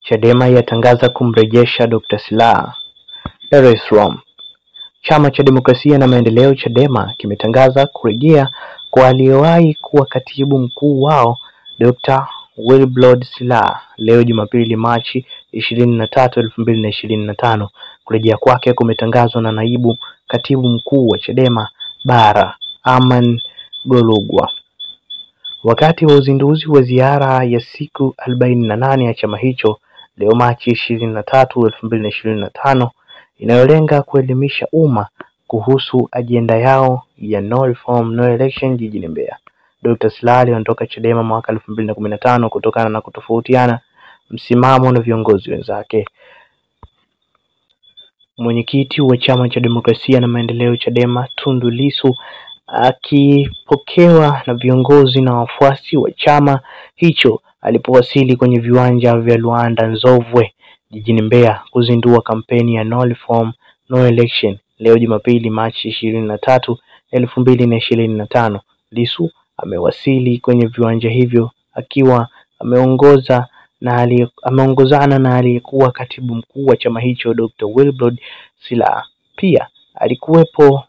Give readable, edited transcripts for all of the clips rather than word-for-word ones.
Chadema yatangaza kumrejesha Dr. Slaa Dar es Salaam. Chama cha Demokrasia na Maendeleo Chadema kimetangaza kurejea kwa aliyewahi kuwa katibu mkuu wao Dr. Wilbrod Slaa leo Jumapili Machi 23, 2025. Kurejea kwake kumetangazwa na naibu katibu mkuu wa Chadema Bara Aman Golugwa wakati wa uzinduzi wa ziara ya siku 48 ya chama hicho leo Machi 23, 2025 inayolenga kuelimisha umma kuhusu ajenda yao ya no reform no election jijini Mbeya. Dr. Slaa aliondoka Chadema mwaka 2015 kutokana na kutofautiana msimamo na viongozi wenzake. Mwenyekiti wa chama cha Demokrasia na Maendeleo Chadema Tundu Lissu akipokewa na viongozi na wafuasi wa chama hicho alipowasili kwenye viwanja vya Luanda Nzovwe jijini Mbeya kuzindua kampeni ya no reform no election leo Jumapili Machi 23, 2025. Lissu amewasili kwenye viwanja hivyo akiwa ameongozana na aliyekuwa katibu mkuu wa chama hicho Dr. Wilbrod Slaa. Pia alikuwepo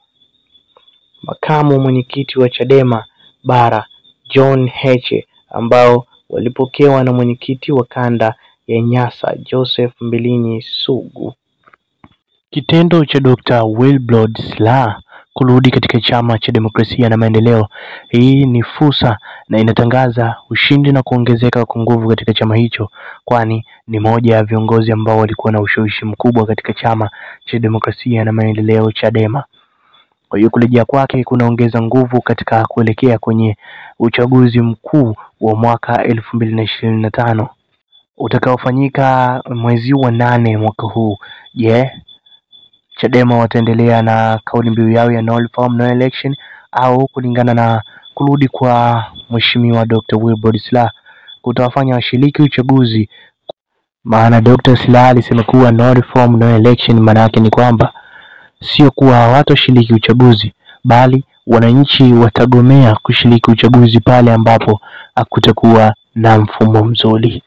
makamu mwenyekiti wa Chadema Bara John Heche ambao walipokewa na mwenyekiti wa kanda ya Nyasa Joseph Mbilinyi Sugu. Kitendo cha Dr. Wilbrod Slaa kurudi katika chama cha Demokrasia na Maendeleo, hii ni fursa na inatangaza ushindi na kuongezeka kwa nguvu katika chama hicho, kwani ni moja ya viongozi ambao walikuwa na ushawishi mkubwa katika chama cha Demokrasia na Maendeleo Chadema. Kwa hiyo kurejea kwake kunaongeza nguvu katika kuelekea kwenye uchaguzi mkuu wa mwaka 2025 utakaofanyika mwezi wa 8 mwaka huu. Chadema wataendelea na kauli mbiu yao ya no reform no election au kulingana na kurudi kwa Mheshimiwa Dr. Wilbrod Slaa kutawafanya washiriki uchaguzi? Maana Dr. Slaa alisema kuwa no reform no election maana yake ni kwamba sio kuwa hawatoshiriki uchaguzi, bali wananchi watagomea kushiriki uchaguzi pale ambapo hakutakuwa na mfumo mzuri.